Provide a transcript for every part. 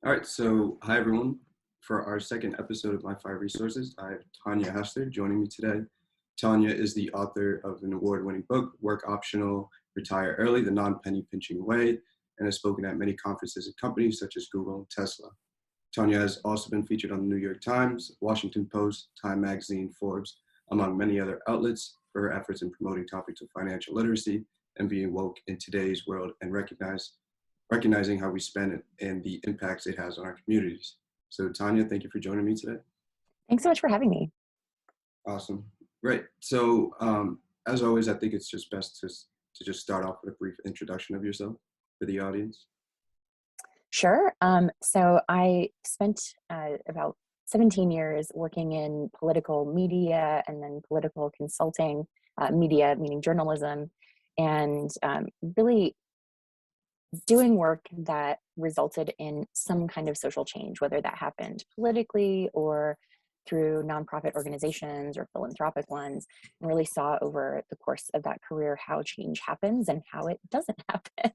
All right, so hi everyone. For our second episode of Myfi Resources, I have Tanja Hester joining me today. Tanja is the author of an award-winning book, Work Optional, Retire Early, The Non-Penny Pinching Way, and has spoken at many conferences at companies such as Google and Tesla. Tanja has also been featured on the New York Times, Washington Post, Time Magazine, Forbes, among many other outlets for her efforts in promoting topics of financial literacy and being woke in today's world and recognizing how we spend it and the impacts it has on our communities. So Tanja, thank you for joining me today. Thanks so much for having me. Awesome. Great. So as always, I think it's just best to just start off with a brief introduction of yourself for the audience. Sure. So I spent about 17 years working in political media and then political consulting, media meaning journalism, and really doing work that resulted in some kind of social change, whether that happened politically or through nonprofit organizations or philanthropic ones, and really saw over the course of that career how change happens and how it doesn't happen.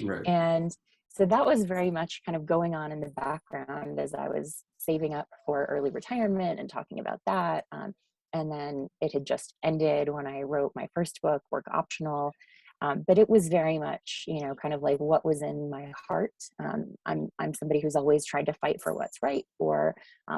Right. And so that was very much kind of going on in the background as I was saving up for early retirement and talking about that. And then it had just ended when I wrote my first book, Work Optional. But it was very much, kind of like what was in my heart. I'm somebody who's always tried to fight for what's right or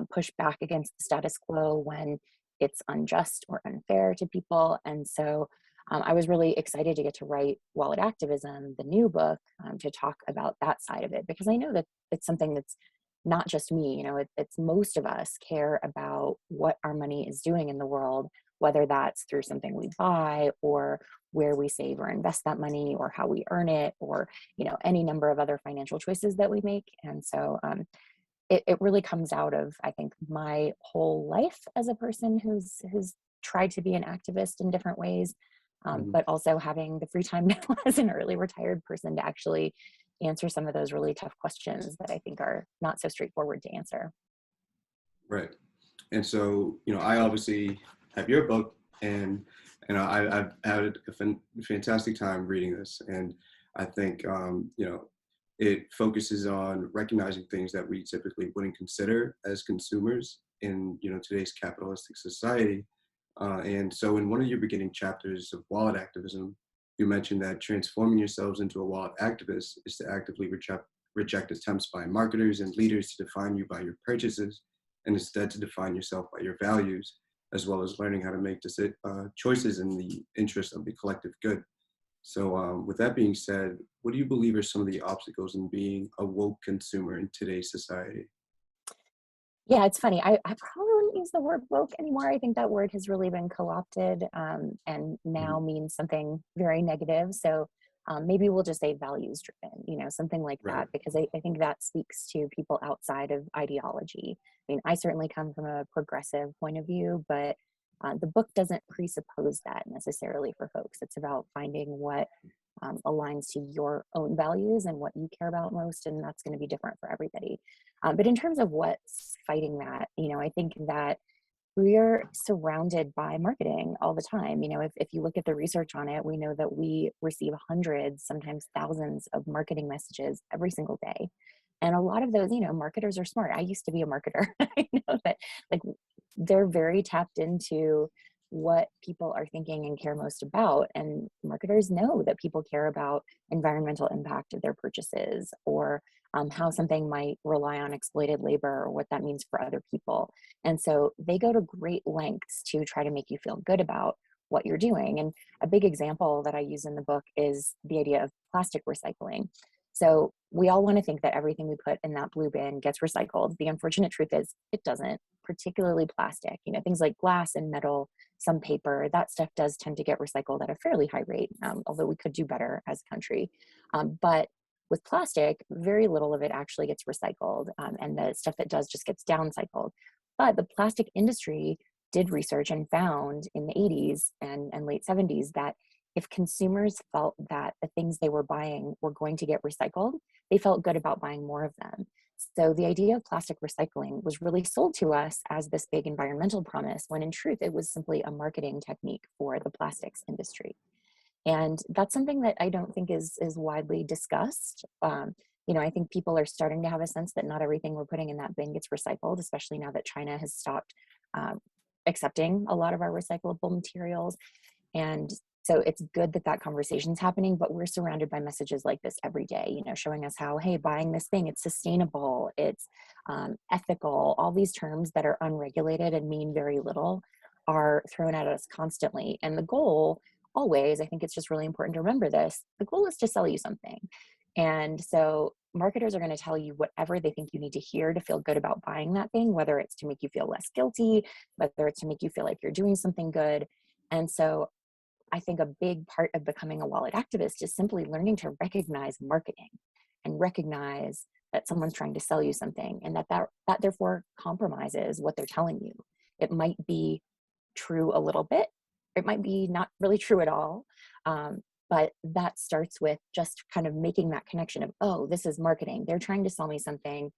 push back against the status quo when it's unjust or unfair to people. And so I was really excited to get to write Wallet Activism, the new book, to talk about that side of it, because I know that it's something that's not just me, it's most of us care about what our money is doing in the world, whether that's through something we buy or where we save or invest that money or how we earn it or, any number of other financial choices that we make. And so it really comes out of, I think, my whole life as a person who's tried to be an activist in different ways, but also having the free time now as an early retired person to actually answer some of those really tough questions that I think are not so straightforward to answer. Right. And so, I obviously have your book, and I've had a fantastic time reading this, and I think it focuses on recognizing things that we typically wouldn't consider as consumers in today's capitalistic society. And so, in one of your beginning chapters of Wallet Activism, you mentioned that transforming yourselves into a wallet activist is to actively reject attempts by marketers and leaders to define you by your purchases, and instead to define yourself by your values, as well as learning how to make choices in the interest of the collective good. So with that being said, what do you believe are some of the obstacles in being a woke consumer in today's society? Yeah, it's funny. I probably wouldn't use the word woke anymore. I think that word has really been co-opted and now Mhm. means something very negative. So maybe we'll just say values driven, something like Right. that, because I think that speaks to people outside of ideology. I mean, I certainly come from a progressive point of view, but the book doesn't presuppose that necessarily for folks. It's about finding what aligns to your own values and what you care about most, and that's going to be different for everybody. But in terms of what's fighting that, I think that we're surrounded by marketing all the time. If you look at the research on it, we know that we receive hundreds, sometimes thousands of marketing messages every single day. And a lot of those, marketers are smart. I used to be a marketer. I know that like they're very tapped into what people are thinking and care most about. And marketers know that people care about environmental impact of their purchases or how something might rely on exploited labor or what that means for other people. And so they go to great lengths to try to make you feel good about what you're doing. And a big example that I use in the book is the idea of plastic recycling. So we all want to think that everything we put in that blue bin gets recycled. The unfortunate truth is it doesn't, particularly plastic. Things like glass and metal, some paper, that stuff does tend to get recycled at a fairly high rate, although we could do better as a country. But with plastic, very little of it actually gets recycled, and the stuff that does just gets downcycled. But the plastic industry did research and found in the 80s and late 70s that if consumers felt that the things they were buying were going to get recycled, they felt good about buying more of them. So the idea of plastic recycling was really sold to us as this big environmental promise, when in truth, it was simply a marketing technique for the plastics industry. And that's something that I don't think is widely discussed. I think people are starting to have a sense that not everything we're putting in that bin gets recycled, especially now that China has stopped um, accepting a lot of our recyclable materials. And so it's good that that conversation's happening, but we're surrounded by messages like this every day, showing us how, hey, buying this thing, it's sustainable, it's ethical, all these terms that are unregulated and mean very little are thrown at us constantly. And the goal always, I think it's just really important to remember this, the goal is to sell you something. And so marketers are going to tell you whatever they think you need to hear to feel good about buying that thing, whether it's to make you feel less guilty, whether it's to make you feel like you're doing something good. And so I think a big part of becoming a wallet activist is simply learning to recognize marketing and recognize that someone's trying to sell you something, and that therefore compromises what they're telling you. It might be true a little bit, it might be not really true at all. But that starts with just kind of making that connection of, oh, this is marketing. They're trying to sell me something.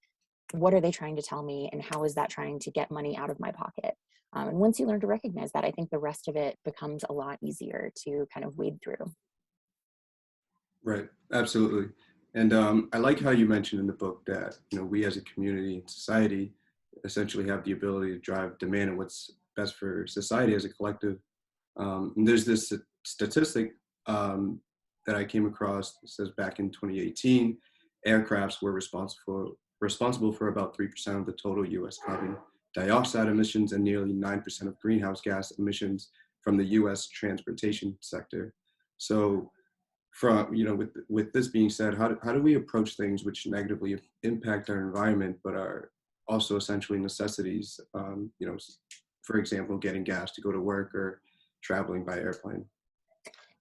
What are they trying to tell me? And how is that trying to get money out of my pocket? And once you learn to recognize that, I think the rest of it becomes a lot easier to kind of wade through. Right, absolutely. And I like how you mentioned in the book that we as a community and society essentially have the ability to drive demand and what's best for society as a collective. And there's this statistic that I came across that says back in 2018, aircrafts were responsible for about 3% of the total U.S. carbon dioxide emissions and nearly 9% of greenhouse gas emissions from the U.S. transportation sector. So from with this being said, how do we approach things which negatively impact our environment but are also essentially necessities, for example, getting gas to go to work or traveling by airplane?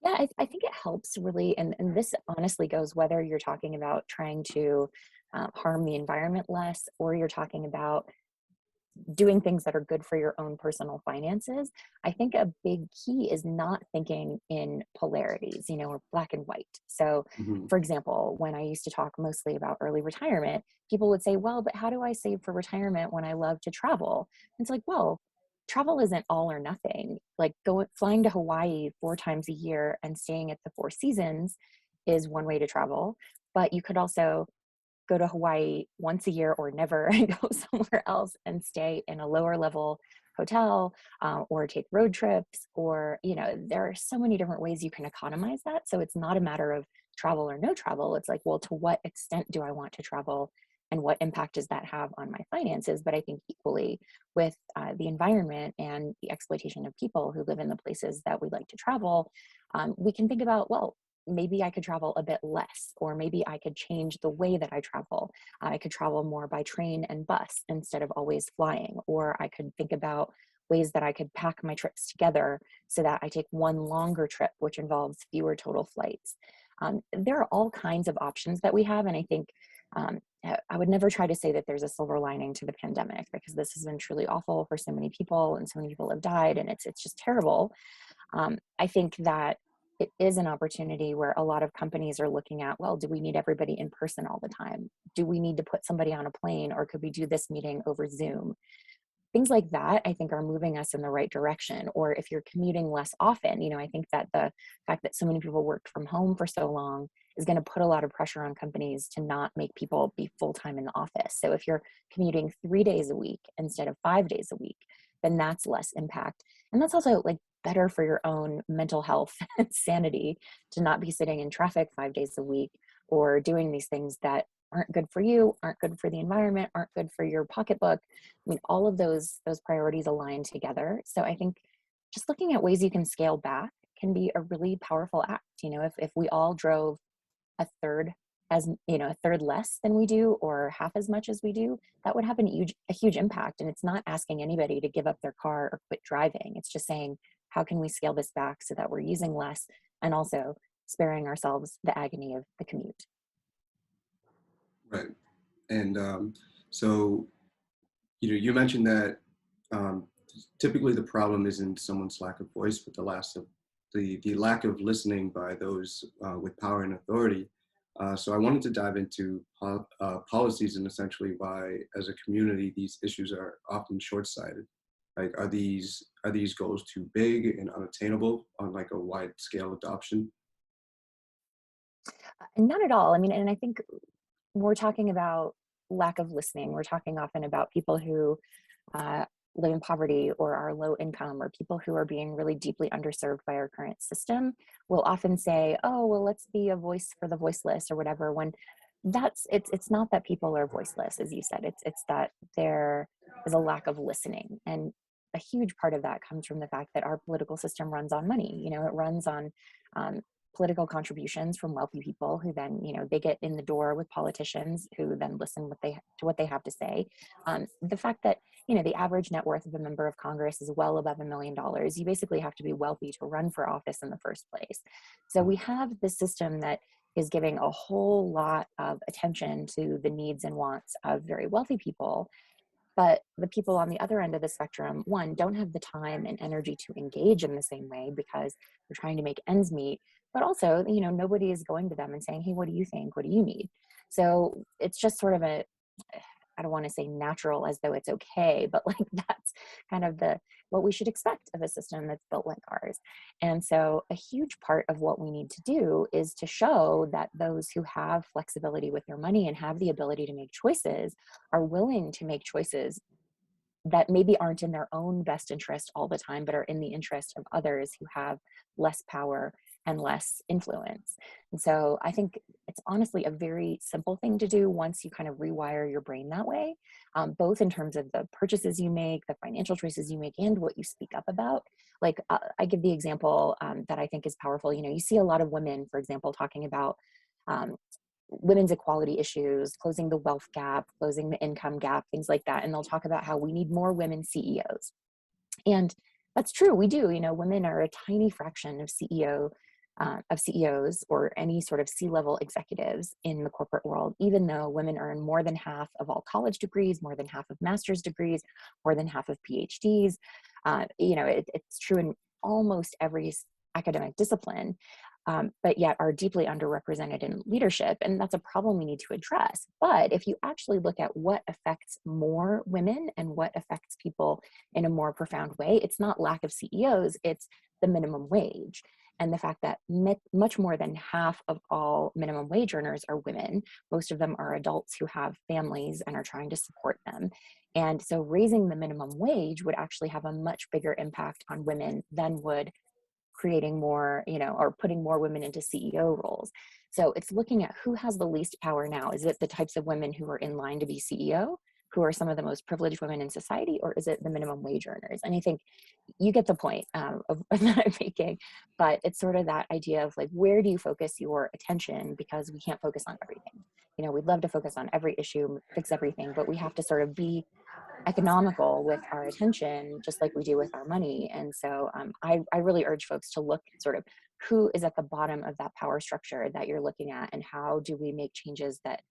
Yeah, I think it helps really. And this honestly goes whether you're talking about trying to harm the environment less, or you're talking about doing things that are good for your own personal finances. I think a big key is not thinking in polarities, or black and white. So, Hmm. for example, when I used to talk mostly about early retirement, people would say, well, but how do I save for retirement when I love to travel? And it's like, well, travel isn't all or nothing. Like flying to Hawaii 4 times a year and staying at the Four Seasons is one way to travel. But you could also go to Hawaii once a year or never and go somewhere else and stay in a lower level hotel, or take road trips, or, there are so many different ways you can economize that. So it's not a matter of travel or no travel. It's like, well, to what extent do I want to travel? And what impact does that have on my finances? But I think equally with the environment and the exploitation of people who live in the places that we like to travel, we can think about, well, maybe I could travel a bit less, or maybe I could change the way that I travel. I could travel more by train and bus instead of always flying, or I could think about ways that I could pack my trips together so that I take one longer trip, which involves fewer total flights. There are all kinds of options that we have, and I think I would never try to say that there's a silver lining to the pandemic, because this has been truly awful for so many people, and so many people have died, and it's just terrible. I think that it is an opportunity where a lot of companies are looking at, well, do we need everybody in person all the time? Do we need to put somebody on a plane, or could we do this meeting over Zoom? Things like that, I think, are moving us in the right direction. Or if you're commuting less often, I think that the fact that so many people worked from home for so long is going to put a lot of pressure on companies to not make people be full-time in the office. So if you're commuting 3 days a week instead of 5 days a week, then that's less impact. And that's also like better for your own mental health and sanity, to not be sitting in traffic 5 days a week, or doing these things that aren't good for you, aren't good for the environment, aren't good for your pocketbook. I mean, all of those priorities align together. So I think just looking at ways you can scale back can be a really powerful act. If we all drove a third a third less than we do, or half as much as we do, that would have a huge impact. And it's not asking anybody to give up their car or quit driving. It's just saying, how can we scale this back so that we're using less, and also sparing ourselves the agony of the commute. Right. And so you mentioned that um, typically the problem isn't someone's lack of voice, but the lack of listening by those with power and authority. So I wanted to dive into policies and essentially why, as a community, these issues are often short-sighted. Like, are these goals too big and unattainable on like a wide scale adoption? And not at all. I mean, and I think we're talking about lack of listening. We're talking often about people who uh, live in poverty or are low income, or people who are being really deeply underserved by our current system. Will often say, oh, well, let's be a voice for the voiceless or whatever, when it's not that people are voiceless, as you said. It's that there is a lack of listening. And a huge part of that comes from the fact that our political system runs on money. It runs on um, political contributions from wealthy people who then, they get in the door with politicians who then listen to what they have to say. The fact that, the average net worth of a member of Congress is well above $1 million. You basically have to be wealthy to run for office in the first place. So we have this system that is giving a whole lot of attention to the needs and wants of very wealthy people. But the people on the other end of the spectrum, one, don't have the time and energy to engage in the same way because they're trying to make ends meet. But also, nobody is going to them and saying, hey, what do you think? What do you need? So it's just sort of I don't want to say natural as though it's okay, but like that's kind of what we should expect of a system that's built like ours. And so a huge part of what we need to do is to show that those who have flexibility with their money and have the ability to make choices are willing to make choices that maybe aren't in their own best interest all the time, but are in the interest of others who have less power and less influence. And so I think it's honestly a very simple thing to do once you kind of rewire your brain that way, both in terms of the purchases you make, the financial choices you make, and what you speak up about. Like I give the example that I think is powerful. You see a lot of women, for example, talking about um, women's equality issues, closing the wealth gap, closing the income gap, things like that. And they'll talk about how we need more women CEOs. And that's true, we do. Women are a tiny fraction of CEOs or any sort of C-level executives in the corporate world, even though women earn more than half of all college degrees, more than half of master's degrees, more than half of PhDs. It's true in almost every academic discipline. But yet are deeply underrepresented in leadership. And that's a problem we need to address. But if you actually look at what affects more women and what affects people in a more profound way, it's not lack of CEOs, it's the minimum wage. And the fact that much more than half of all minimum wage earners are women. Most of them are adults who have families and are trying to support them. And so raising the minimum wage would actually have a much bigger impact on women than would creating more, or putting more women into CEO roles. So it's looking at who has the least power now. Is it the types of women who are in line to be CEO, who are some of the most privileged women in society, or is it the minimum wage earners? And I think you get the point of that I'm making, but it's sort of that idea of like, where do you focus your attention? Because we can't focus on everything. We'd love to focus on every issue, fix everything, but we have to sort of be economical with our attention, just like we do with our money. And so I really urge folks to look at sort of who is at the bottom of that power structure that you're looking at, and how do we make changes that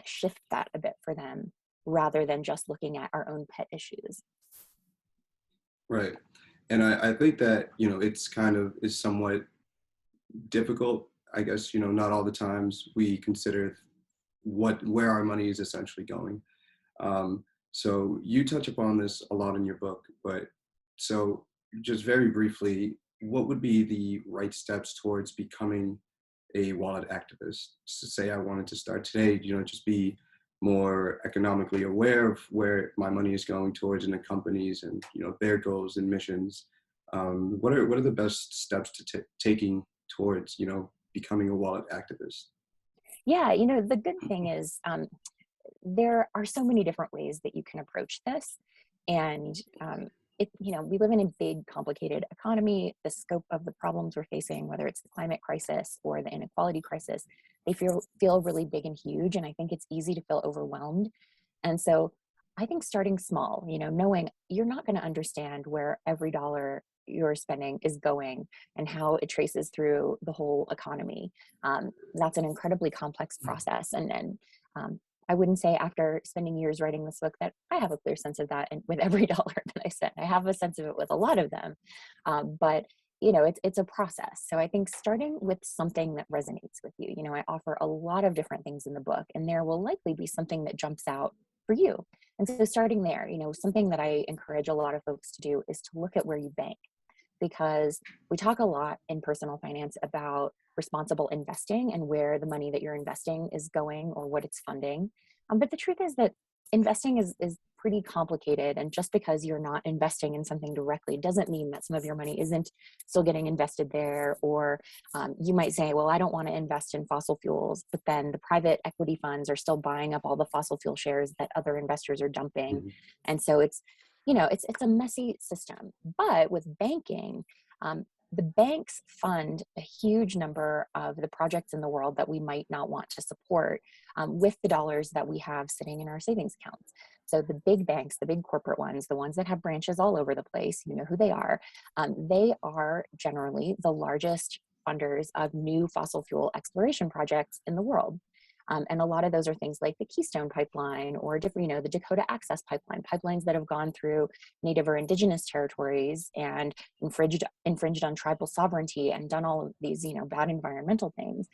shift that a bit for them, rather than just looking at our own pet issues. Right. And I think that, it's kind of is somewhat difficult. I guess, not all the times we consider where our money is essentially going. So you touch upon this a lot in your book, but so just very briefly, what would be the right steps towards becoming a wallet activist? So say I wanted to start today, just be more economically aware of where my money is going towards in the companies and, their goals and missions. What are the best steps to taking towards, becoming a wallet activist? Yeah, the good thing is there are so many different ways that you can approach this. And we live in a big, complicated economy. The scope of the problems we're facing, whether it's the climate crisis or the inequality crisis, they feel really big and huge. And I think it's easy to feel overwhelmed. And so I think starting small, knowing you're not going to understand where every dollar you're spending is going and how it traces through the whole economy. That's an incredibly complex process. And I wouldn't say after spending years writing this book that I have a clear sense of that, and with every dollar that I spend. I have a sense of it with a lot of them, but it's a process. So I think starting with something that resonates with you. I offer a lot of different things in the book, and there will likely be something that jumps out for you. And so starting there, something that I encourage a lot of folks to do is to look at where you bank. because we talk a lot in personal finance about responsible investing and where the money that you're investing is going or what it's funding. But the truth is that investing is pretty complicated. And just because you're not investing in something directly doesn't mean that some of your money isn't still getting invested there. Or you might say, well, I don't want to invest in fossil fuels, but then the private equity funds are still buying up all the fossil fuel shares that other investors are dumping. Mhm. And so it's a messy system. But with banking, the banks fund a huge number of the projects in the world that we might not want to support with the dollars that we have sitting in our savings accounts. So the big banks, the big corporate ones, the ones that have branches all over the place, you know who they are generally the largest funders of new fossil fuel exploration projects in the world. And a lot of those are things like the Keystone Pipeline or different, the Dakota Access Pipeline, pipelines that have gone through Native or Indigenous territories and infringed on tribal sovereignty and done all of these, bad environmental things.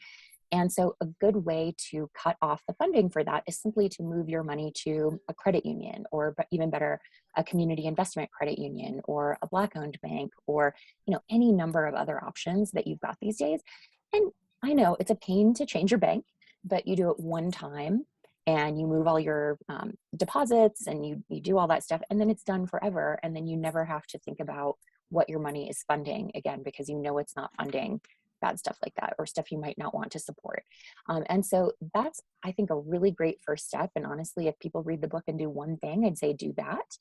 And so a good way to cut off the funding for that is simply to move your money to a credit union, or even better, a community investment credit union, or a Black-owned bank, or any number of other options that you've got these days. And I know it's a pain to change your bank, but you do it one time and you move all your deposits and you do all that stuff, and then it's done forever. And then you never have to think about what your money is funding again, because it's not funding bad stuff like that or stuff you might not want to support. And so that's, I think, a really great first step. And honestly, if people read the book and do one thing, I'd say do that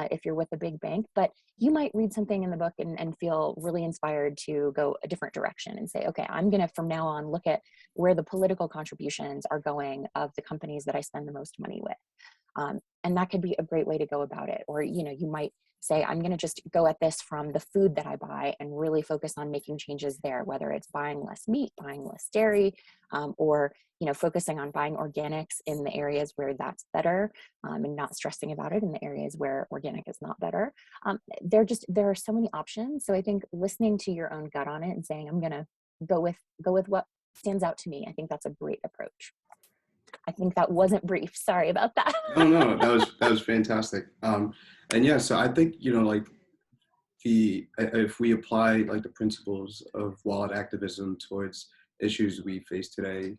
if you're with a big bank. But you might read something in the book and feel really inspired to go a different direction and say, okay, I'm going to from now on look at where the political contributions are going of the companies that I spend the most money with. And that could be a great way to go about it. Or, you might say, I'm going to just go at this from the food that I buy and really focus on making changes there, whether it's buying less meat, buying less dairy, or, focusing on buying organics in the areas where that's better, and not stressing about it in the areas where organic is not better. There are so many options. So I think listening to your own gut on it and saying, I'm going to go with what stands out to me. I think that's a great approach. I think that wasn't brief. Sorry about that. No, that was fantastic. And yeah, so I think, like if we apply like the principles of wallet activism towards issues we face today,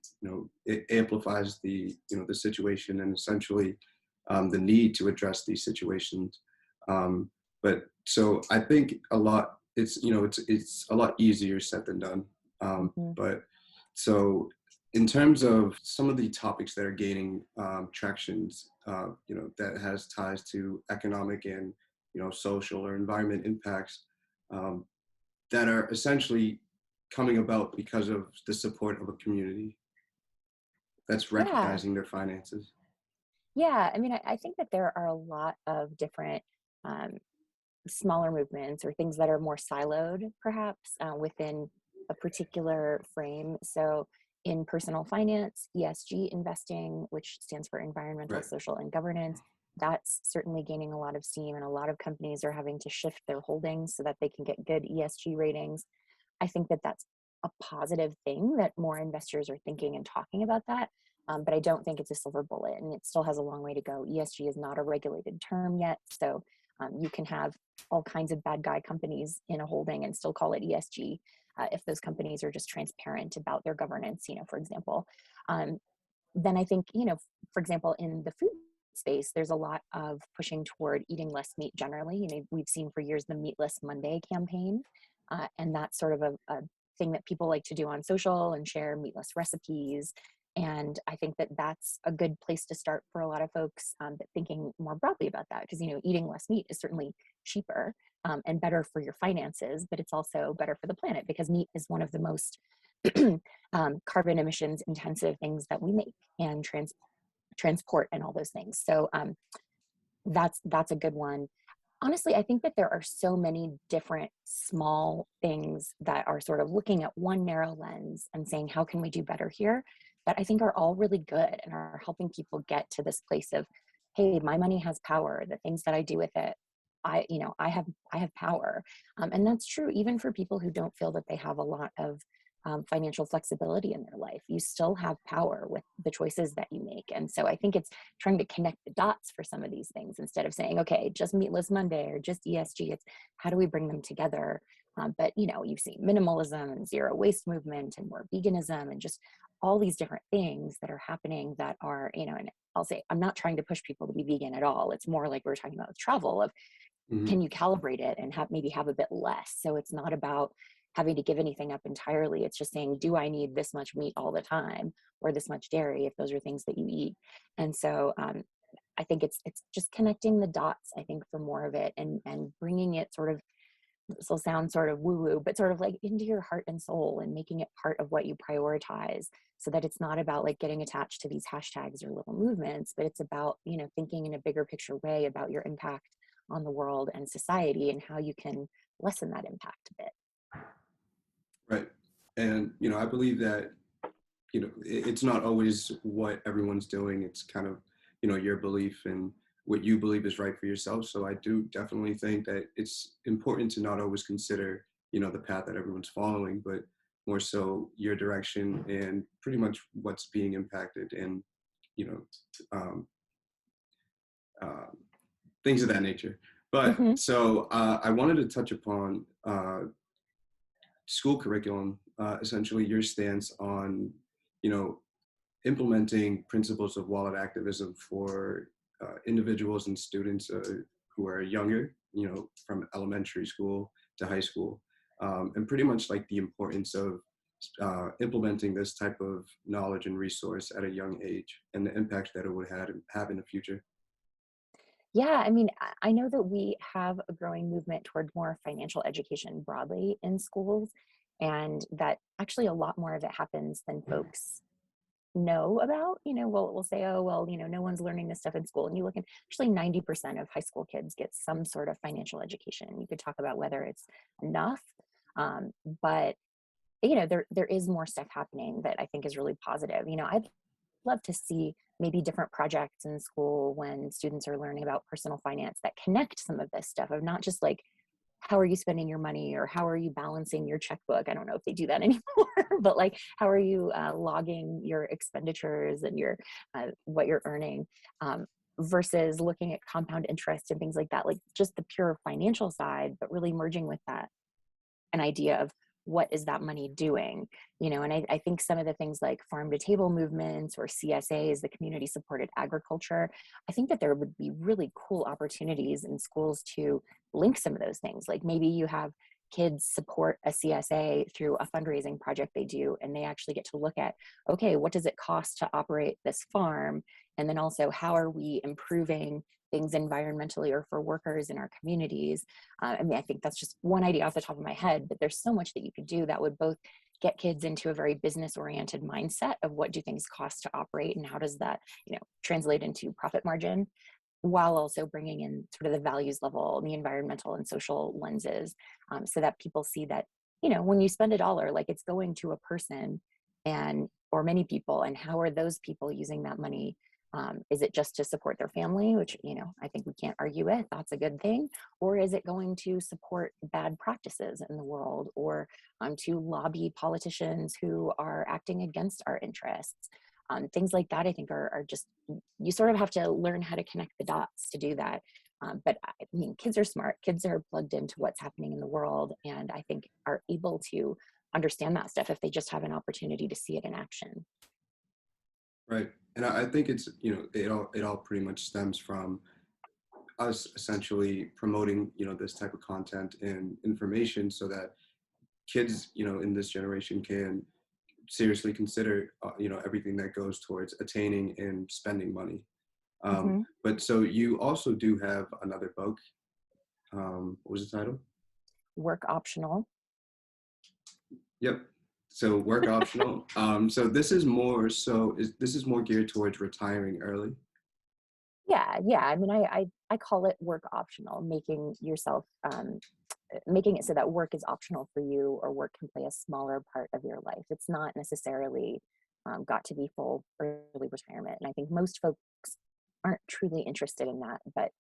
it amplifies the situation and essentially the need to address these situations. But so I think it's a lot easier said than done. Mhm. But so in terms of some of the topics that are gaining tractions, that has ties to economic and social or environment impacts, um, that are essentially coming about because of the support of a community that's Yeah. recognizing their finances. Yeah. I mean, I think that there are a lot of different um, smaller movements or things that are more siloed, perhaps, within a particular frame. So, in personal finance, ESG investing, which stands for environmental, Right. social, and governance, that's certainly gaining a lot of steam, and a lot of companies are having to shift their holdings so that they can get good ESG ratings. I think that that's a positive thing that more investors are thinking and talking about that. But I don't think it's a silver bullet, and it still has a long way to go. ESG is not a regulated term yet. So you can have all kinds of bad guy companies in a holding and still call it ESG if those companies are just transparent about their governance, for example. Um, then I think, for example, in the food space, there's a lot of pushing toward eating less meat generally. We've seen for years the Meatless Monday campaign, and that's sort of a thing that people like to do on social and share meatless recipes. And I think that that's a good place to start for a lot of folks, that thinking more broadly about that, because eating less meat is certainly cheaper and better for your finances, but it's also better for the planet because meat is one of the most carbon emissions intensive things that we make and transport and all those things. So that's a good one. Honestly, I think that there are so many different small things that are sort of looking at one narrow lens and saying, how can we do better here? That I think are all really good and are helping people get to this place of, hey, my money has power. The things that I do with it, I have power. And that's true even for people who don't feel that they have a lot of financial flexibility in their life. You still have power with the choices that you make. And so I think it's trying to connect the dots for some of these things instead of saying, okay, just Meatless Monday or just ESG. It's how do we bring them together But you see minimalism and zero waste movement and more veganism and just all these different things that are happening that are, and I'll say I'm not trying to push people to be vegan at all. It's more like we were talking about with travel of, Hmm. can you calibrate it and maybe have a bit less? So it's not about having to give anything up entirely. It's just saying, do I need this much meat all the time or this much dairy if those are things that you eat? And so I think it's just connecting the dots, I think, for more of it, and bringing it sort of, this will sound sort of woo woo, but sort of like into your heart and soul and making it part of what you prioritize, so that it's not about like getting attached to these hashtags or little movements, but it's about, thinking in a bigger picture way about your impact on the world and society and how you can lessen that impact a bit. Right. And, I believe that, it's not always what everyone's doing. It's kind of, your belief and what you believe is right for yourself. So I do definitely think that it's important to not always consider, the path that everyone's following, but more so your direction and pretty much what's being impacted and, you know, um, uh, things of that nature. But Hmm. so I wanted to touch upon school curriculum, essentially your stance on, you know, implementing principles of wallet activism for individuals and students who are younger, from elementary school to high school, and pretty much like the importance of implementing this type of knowledge and resource at a young age and the impact that it would have in the future. Yeah, I mean, I know that we have a growing movement toward more financial education broadly in schools, and that actually a lot more of it happens than folks know about. We'll say, oh, well, no one's learning this stuff in school. And you look at, actually 90% of high school kids get some sort of financial education. You could talk about whether it's enough, but there is more stuff happening that I think is really positive. I'd love to see maybe different projects in school when students are learning about personal finance that connect some of this stuff, of not just like, how are you spending your money or how are you balancing your checkbook? I don't know if they do that anymore, but like, how are you logging your expenditures and your what you're earning, versus looking at compound interest and things like that, like just the pure financial side, but really merging with that an idea of what is that money doing. And I think some of the things like farm to table movements or CSAs, the community supported agriculture, I think that there would be really cool opportunities in schools to link some of those things. Like maybe you have kids support a CSA through a fundraising project they do, and they actually get to look at, okay, what does it cost to operate this farm, and then also how are we improving things environmentally or for workers in our communities. I mean, I think that's just one idea off the top of my head, but there's so much that you could do that would both get kids into a very business oriented mindset of what do things cost to operate and how does that, translate into profit margin, while also bringing in sort of the values level, the environmental and social lenses, so that people see that, when you spend a dollar, like it's going to a person and or many people, and how are those people using that money? Is it just to support their family, which, I think we can't argue with, that's a good thing, or is it going to support bad practices in the world, or to lobby politicians who are acting against our interests? Things like that, I think, are just, you sort of have to learn how to connect the dots to do that. But I mean, kids are smart, kids are plugged into what's happening in the world, and I think are able to understand that stuff if they just have an opportunity to see it in action. Right. And I think it's, it all pretty much stems from us essentially promoting, this type of content and information so that kids, in this generation can seriously consider, everything that goes towards attaining and spending money. Hmm. But so you also do have another book. What was the title? Work optional. Yep. So work optional. So this is more geared towards retiring early. Yeah. I mean, I call it work optional, making yourself, making it so that work is optional for you, or work can play a smaller part of your life. It's not necessarily got to be full early retirement. And I think most folks aren't truly interested in that, but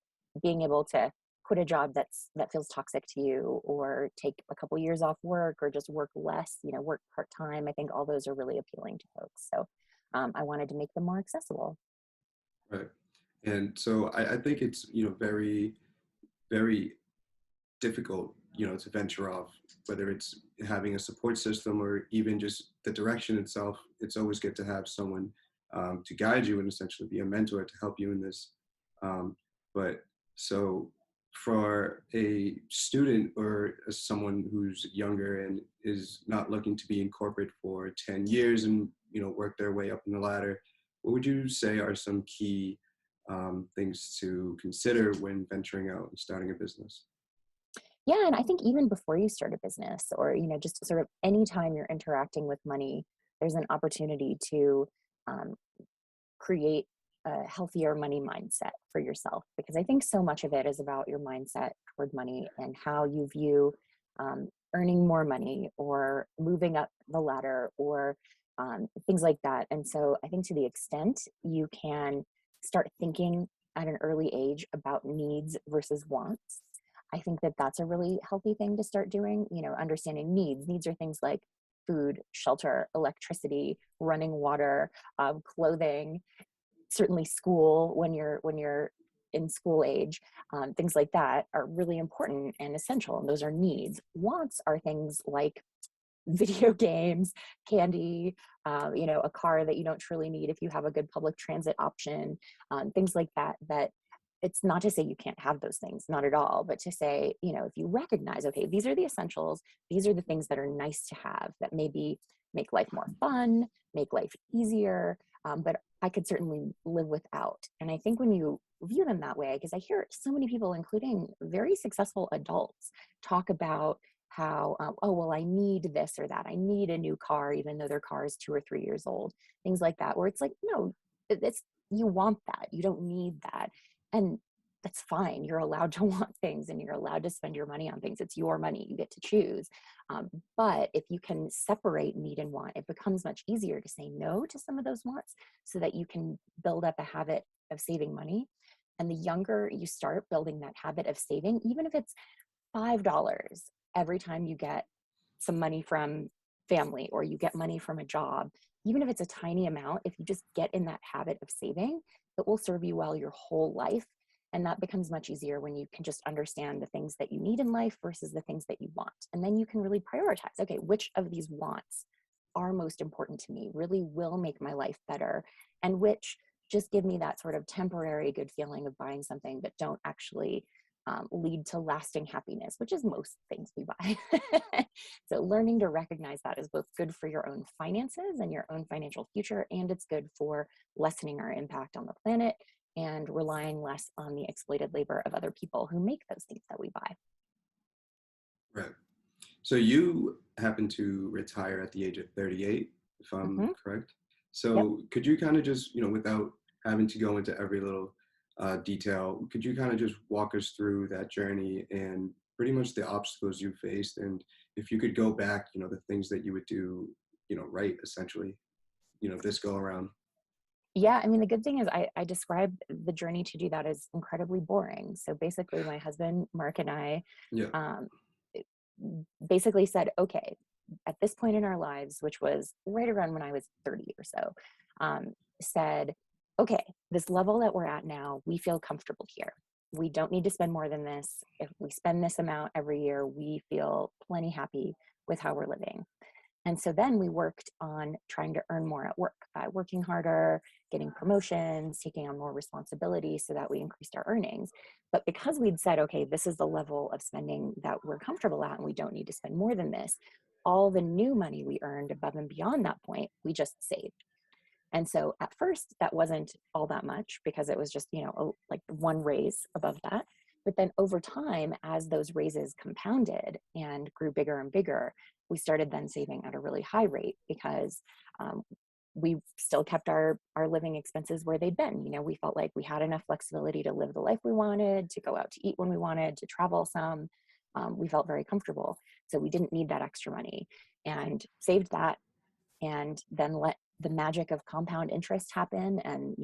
being able to quit a job that feels toxic to you, or take a couple years off work, or just work less, work part-time, I think all those are really appealing to folks. So I wanted to make them more accessible. Right. And so I think it's, very, very difficult, to venture off, whether it's having a support system or even just the direction itself. It's always good to have someone to guide you and essentially be a mentor to help you in this. But so for a student or someone who's younger and is not looking to be in corporate for 10 years and work their way up in the ladder, what would you say are some key things to consider when venturing out and starting a business? Yeah, and I think even before you start a business, or just sort of anytime you're interacting with money, there's an opportunity to um, create a healthier money mindset for yourself, because I think so much of it is about your mindset toward money and how you view earning more money or moving up the ladder, or things like that. And so I think to the extent you can start thinking at an early age about needs versus wants, I think that that's a really healthy thing to start doing. Understanding needs. Needs are things like food, shelter, electricity, running water, clothing, certainly school when you're in school age. Things like that are really important and essential, and those are needs. Wants are things like video games, candy, a car that you don't truly need if you have a good public transit option, things like that. That it's not to say you can't have those things, not at all, but to say, if you recognize, okay, these are the essentials, these are the things that are nice to have that maybe make life more fun, make life easier, but I could certainly live without. And I think when you view them that way, because I hear so many people, including very successful adults, talk about how, oh, well, I need this or that. I need a new car, even though their car is 2 or 3 years old. Things like that, where it's like, no, it's, you want that. You don't need that. And that's fine. You're allowed to want things and you're allowed to spend your money on things. It's your money. You get to choose. But if you can separate need and want, it becomes much easier to say no to some of those wants so that you can build up a habit of saving money. And the younger you start building that habit of saving, even if it's $5 every time you get some money from family or you get money from a job, even if it's a tiny amount, if you just get in that habit of saving, it will serve you well your whole life. And that becomes much easier when you can just understand the things that you need in life versus the things that you want. And then you can really prioritize, okay, which of these wants are most important to me, really will make my life better, and which just give me that sort of temporary good feeling of buying something, but don't actually lead to lasting happiness, which is most things we buy. So learning to recognize that is both good for your own finances and your own financial future, and it's good for lessening our impact on the planet and relying less on the exploited labor of other people who make those things that we buy. Right. So you happen to retire at the age of 38, if I'm Hmm. correct. Yep. So could you kind of just, without having to go into every little detail, could you kind of just walk us through that journey and pretty much the obstacles you faced? And if you could go back, the things that you would do, right, essentially, this go around. Yeah, I mean, the good thing is I describe the journey to do that as incredibly boring. So basically, my husband, Mark, and I Yeah. um, basically said, okay, at this point in our lives, which was right around when I was 30 or so, said, okay, this level that we're at now, we feel comfortable here. We don't need to spend more than this. If we spend this amount every year, we feel plenty happy with how we're living. And so then we worked on trying to earn more at work by working harder, getting promotions, taking on more responsibility so that we increased our earnings. But because we'd said, okay, this is the level of spending that we're comfortable at and we don't need to spend more than this, all the new money we earned above and beyond that point, we just saved. And so at first that wasn't all that much because it was just, like one raise above that. But then over time, as those raises compounded and grew bigger and bigger, we started then saving at a really high rate because um, we still kept our living expenses where they'd been. We felt like we had enough flexibility to live the life we wanted, to go out to eat when we wanted, to travel some. We felt very comfortable. So we didn't need that extra money and saved that, and then let the magic of compound interest happen. And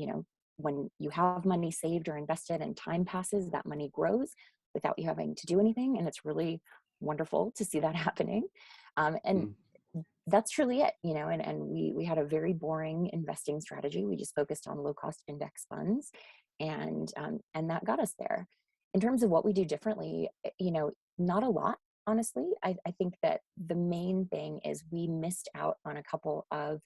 when you have money saved or invested and time passes, that money grows without you having to do anything, and it's really wonderful to see that happening. And Mm. that's truly it. And we had a very boring investing strategy. We just focused on low cost index funds, and that got us there. In terms of what we do differently, not a lot. honestly. I think that the main thing is we missed out on a couple of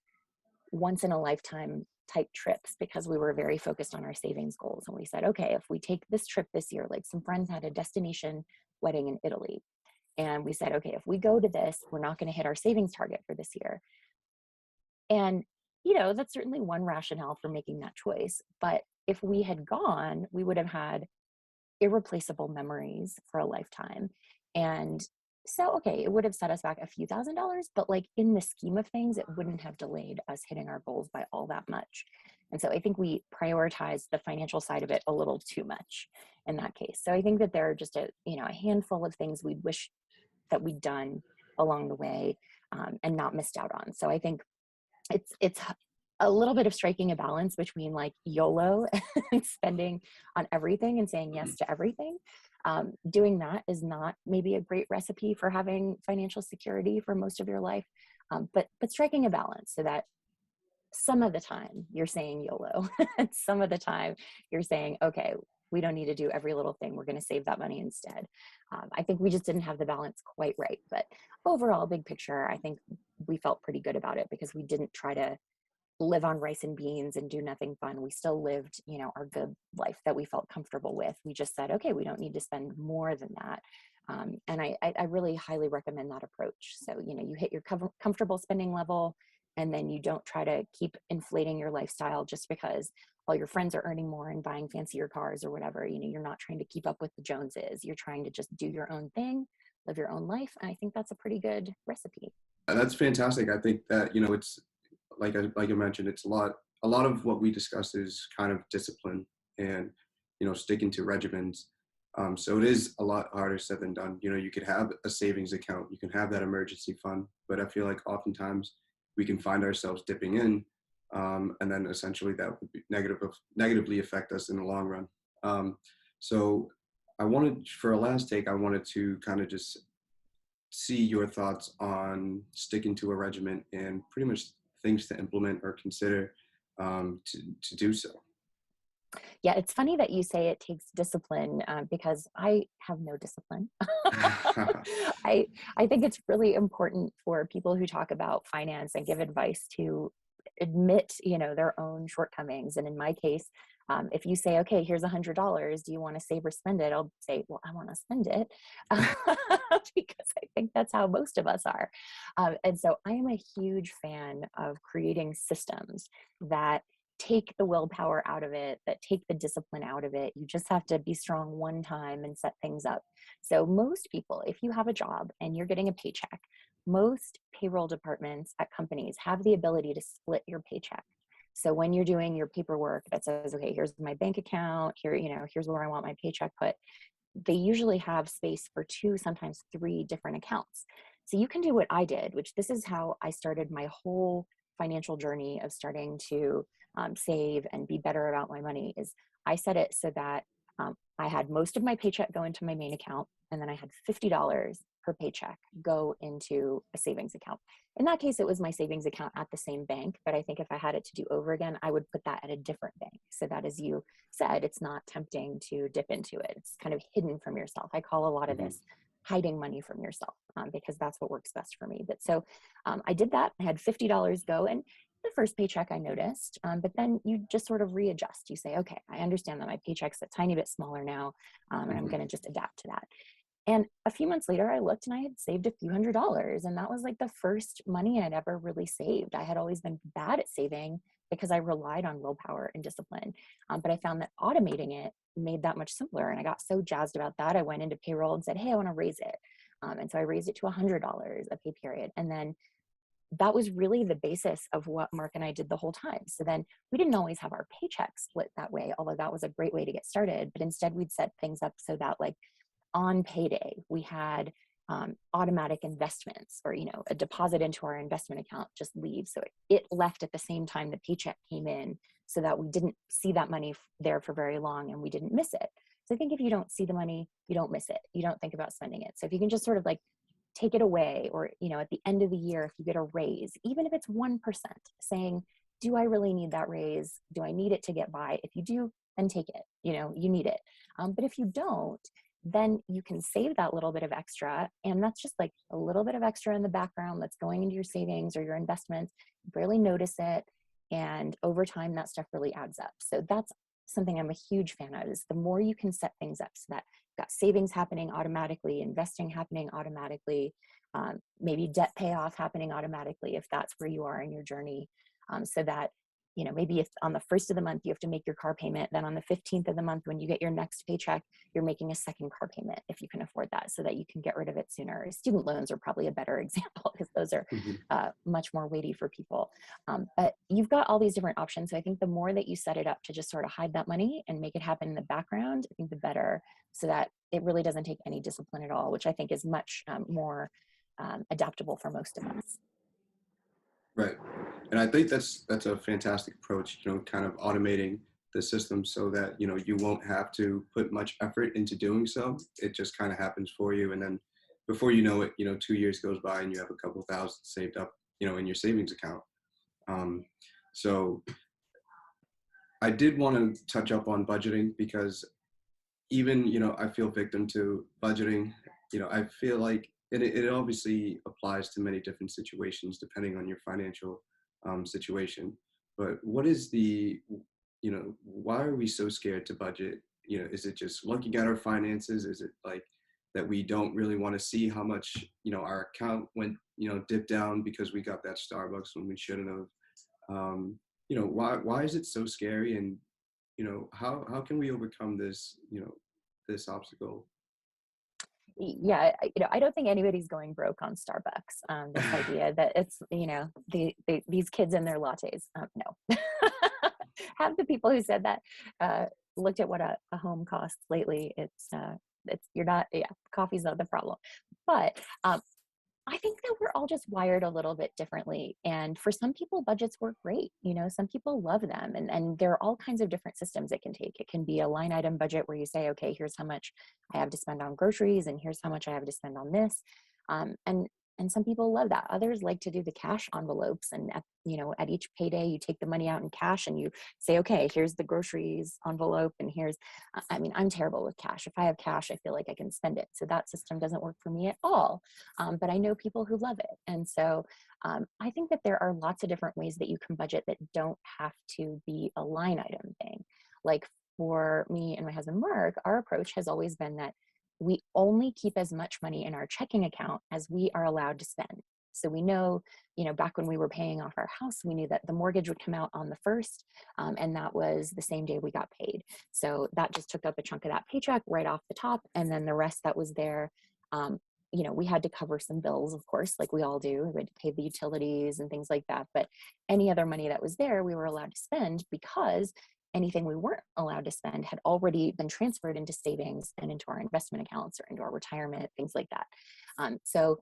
once in a lifetime type trips because we were very focused on our savings goals. And we said, okay, if we take this trip this year, like some friends had a destination wedding in Italy. And we said, okay, if we go to this, we're not going to hit our savings target for this year. And, that's certainly one rationale for making that choice. But if we had gone, we would have had irreplaceable memories for a lifetime. And so, okay, it would have set us back a few $1,000s, but like in the scheme of things, it wouldn't have delayed us hitting our goals by all that much. And so I think we prioritized the financial side of it a little too much in that case. So I think that there are just a handful of things we wish that we'd done along the way, and not missed out on. So I think it's a little bit of striking a balance between like YOLO and spending on everything and saying yes to everything. Doing that is not maybe a great recipe for having financial security for most of your life, but striking a balance so that some of the time you're saying YOLO, and some of the time you're saying, okay, we don't need to do every little thing. We're going to save that money instead. I think we just didn't have the balance quite right. But overall, big picture, I think we felt pretty good about it because we didn't try to live on rice and beans and do nothing fun. We still lived, our good life that we felt comfortable with. We just said, okay, we don't need to spend more than that. And I really highly recommend that approach. So, you hit your comfortable spending level, and then you don't try to keep inflating your lifestyle just because all your friends are earning more and buying fancier cars or whatever. You're not trying to keep up with the Joneses. You're trying to just do your own thing, live your own life. And I think that's a pretty good recipe. That's fantastic. I think that, it's like I mentioned, it's a lot of what we discuss is kind of discipline and, sticking to regimens. So it is a lot harder said than done. You could have a savings account, you can have that emergency fund, but I feel like oftentimes we can find ourselves dipping in, and then essentially that would be negatively affect us in the long run. So for a last take, I wanted to kind of just see your thoughts on sticking to a regimen and pretty much things to implement or consider, to do so. Yeah, it's funny that you say it takes discipline, because I have no discipline. I think it's really important for people who talk about finance and give advice to admit, their own shortcomings. And in my case, if you say, okay, here's $100, do you want to save or spend it? I'll say, well, I want to spend it, because I think that's how most of us are. And so I am a huge fan of creating systems that take the willpower out of it, that take the discipline out of it. You just have to be strong one time and set things up. So most people, if you have a job and you're getting a paycheck, most payroll departments at companies have the ability to split your paycheck. So when you're doing your paperwork that says, okay, here's my bank account, here's where I want my paycheck put, they usually have space for 2, sometimes 3 different accounts. So you can do what I did, which this is how I started my whole financial journey of starting to save and be better about my money. Is I set it so that I had most of my paycheck go into my main account, and then I had $50 per paycheck go into a savings account. In that case, it was my savings account at the same bank, but I think if I had it to do over again, I would put that at a different bank so that, as you said, it's not tempting to dip into it. It's kind of hidden from yourself. I call a lot of this hiding money from yourself, because that's what works best for me. But so I did that. I had $50 go, and the first paycheck I noticed, but then you just sort of readjust. You say, okay, I understand that my paycheck's a tiny bit smaller now, and I'm going to just adapt to that. And a few months later, I looked and I had saved a few $100s. And that was like the first money I'd ever really saved. I had always been bad at saving because I relied on willpower and discipline. But I found that automating it made that much simpler. And I got so jazzed about that. I went into payroll and said, hey, I want to raise it. And so I raised it to $100 a pay period. And then that was really the basis of what Mark and I did the whole time. So then we didn't always have our paychecks split that way, although that was a great way to get started. But instead, we'd set things up so that, like, on payday, we had automatic investments, or a deposit into our investment account just leaves. So it left at the same time the paycheck came in, so that we didn't see that money there for very long and we didn't miss it. So I think if you don't see the money, you don't miss it. You don't think about spending it. So if you can just sort of like take it away, or at the end of the year, if you get a raise, even if it's 1%, saying, do I really need that raise? Do I need it to get by? If you do, then take it. You need it. But if you don't, then you can save that little bit of extra. And that's just like a little bit of extra in the background that's going into your savings or your investments. You barely notice it. And over time, that stuff really adds up. So that's something I'm a huge fan of, is the more you can set things up so that you've got savings happening automatically, investing happening automatically, maybe debt payoff happening automatically if that's where you are in your journey, so that, you know, maybe if on the first of the month you have to make your car payment, then on the 15th of the month when you get your next paycheck, you're making a second car payment if you can afford that, so that you can get rid of it sooner. Student loans are probably a better example because those are Mhm. much more weighty for people. But you've got all these different options. So I think the more that you set it up to just sort of hide that money and make it happen in the background, I think the better, so that it really doesn't take any discipline at all, which I think is much more adaptable for most of us. Right. And I think that's a fantastic approach, you know, kind of automating the system so that, you know, you won't have to put much effort into doing so. It just kind of happens for you. And then before you know it, you know, 2 years goes by and you have a couple thousand saved up, you know, in your savings account. Um, so I did want to touch up on budgeting because even, you know, I feel victim to budgeting. You know, I feel like it obviously applies to many different situations depending on your financial situation. But what is the, you know, why are we so scared to budget? You know, is it just looking at our finances? Is it like that we don't really want to see how much, you know, our account went, you know, dipped down because we got that Starbucks when we shouldn't have? You know, why is it so scary? And you know, how can we overcome this, you know, this obstacle? Yeah, you know, I don't think anybody's going broke on Starbucks. This idea that it's, you know, these kids and their lattes. No. Have the people who said that looked at what a home costs lately? It's you're not, yeah, coffee's not the problem. But I think that we're all just wired a little bit differently. And for some people, budgets work great. You know, some people love them. And there are all kinds of different systems it can take. It can be a line item budget where you say, okay, here's how much I have to spend on groceries, and here's how much I have to spend on this. And some people love that. Others like to do the cash envelopes, and at, you know, at each payday, you take the money out in cash and you say, okay, here's the groceries envelope, and here's, I mean, I'm terrible with cash. If I have cash, I feel like I can spend it. So that system doesn't work for me at all. But I know people who love it. And so I think that there are lots of different ways that you can budget that don't have to be a line item thing. Like for me and my husband, Mark, our approach has always been that we only keep as much money in our checking account as we are allowed to spend. So we know, you know, back when we were paying off our house, we knew that the mortgage would come out on the first, and that was the same day we got paid. So that just took up a chunk of that paycheck right off the top, and then the rest that was there, you know, we had to cover some bills, of course, like we all do. We had to pay the utilities and things like that. But any other money that was there, we were allowed to spend, because anything we weren't allowed to spend had already been transferred into savings and into our investment accounts or into our retirement, things like that. So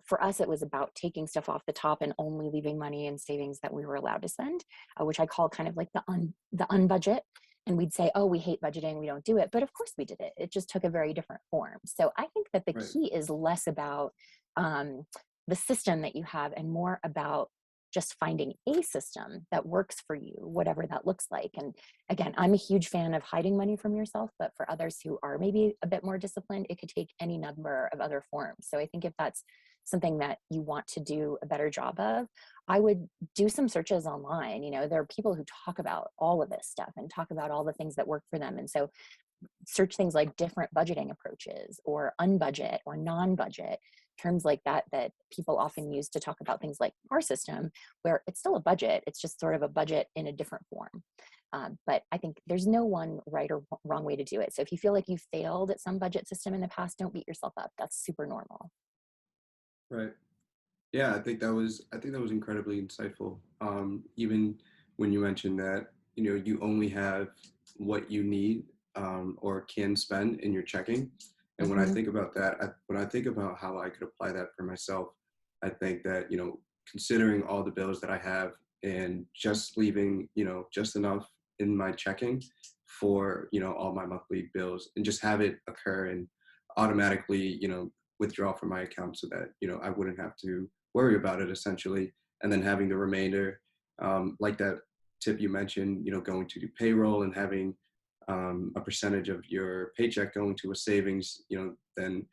for us, it was about taking stuff off the top and only leaving money in savings that we were allowed to spend, which I call kind of like the unbudget. And we'd say, oh, we hate budgeting, we don't do it. But of course we did it. It just took a very different form. So I think that the Right. key is less about um, the system that you have and more about just finding a system that works for you, whatever that looks like. And again, I'm a huge fan of hiding money from yourself, but for others who are maybe a bit more disciplined, it could take any number of other forms. So I think if that's something that you want to do a better job of, I would do some searches online. You know, there are people who talk about all of this stuff and talk about all the things that work for them. And so search things like different budgeting approaches or unbudget or non-budget, terms like that that people often use to talk about things like our system, where it's still a budget, it's just sort of a budget in a different form. But I think there's no one right or wrong way to do it. So if you feel like you failed at some budget system in the past, don't beat yourself up. That's super normal. Right. Yeah, I think that was incredibly insightful. Even when you mentioned that, you know, you only have what you need or can spend in your checking. And when I Mm-hmm. think about that, when I think about how I could apply that for myself, I think that, you know, considering all the bills that I have and just leaving, you know, just enough in my checking for, you know, all my monthly bills and just have it occur and automatically, you know, withdraw from my account so that, you know, I wouldn't have to worry about it essentially. And then having the remainder, like that tip you mentioned, you know, going to do payroll and having a percentage of your paycheck going to a savings, then,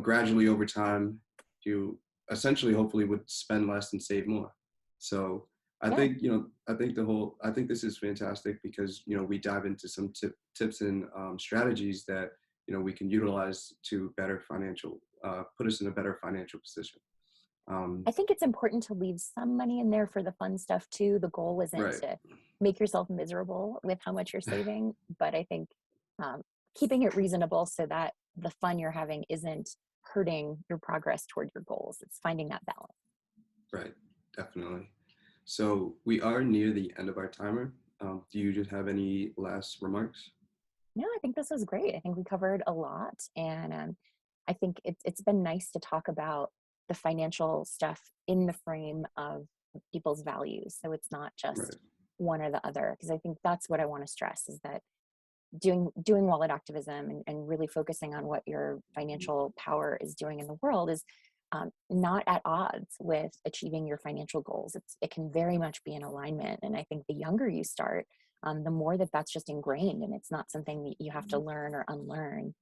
gradually over time, you essentially hopefully would spend less and save more. So I Yeah. think, I think this is fantastic because, we dive into some tips and strategies that, we can utilize to put us in a better financial position. Um, I think it's important to leave some money in there for the fun stuff too. The goal isn't right. to make yourself miserable with how much you're saving, but I think um, keeping it reasonable so that the fun you're having isn't hurting your progress toward your goals. It's finding that balance. Right. Definitely. So we are near the end of our timer. Do you just have any last remarks? No, I think this was great. I think we covered a lot. And I think it's been nice to talk about the financial stuff in the frame of people's values. So it's not just Right. one or the other, because I think that's what I want to stress is that doing wallet activism and really focusing on what your financial power is doing in the world is not at odds with achieving your financial goals. It can very much be in alignment. And I think the younger you start, the more that that's just ingrained and it's not something that you have to learn or unlearn.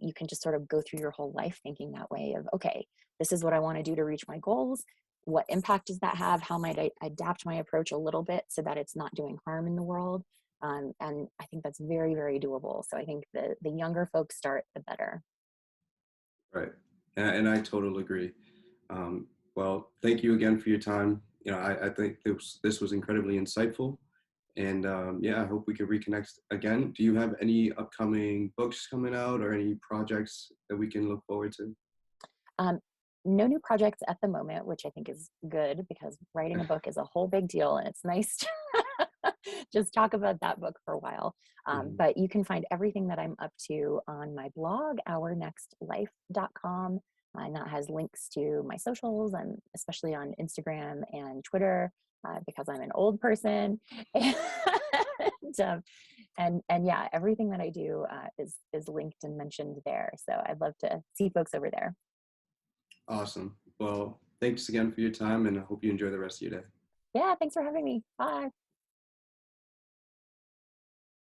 You can just sort of go through your whole life thinking that way of, okay, this is what I want to do to reach my goals. What impact does that have? How might I adapt my approach a little bit so that it's not doing harm in the world? And I think that's very, very doable. So I think the younger folks start, the better. Right. And I totally agree. Well, thank you again for your time. I think this was incredibly insightful. And yeah, I hope we can reconnect again. Do you have any upcoming books coming out or any projects that we can look forward to? Um, no new projects at the moment, which I think is good because writing a book is a whole big deal and it's nice to just talk about that book for a while. Mhm. But you can find everything that I'm up to on my blog, ournextlife.com. And that has links to my socials. I'm especially on Instagram and Twitter because I'm an old person. And, and yeah, everything that I do is linked and mentioned there. So I'd love to see folks over there. Awesome. Well, thanks again for your time and I hope you enjoy the rest of your day. Yeah, thanks for having me. Bye.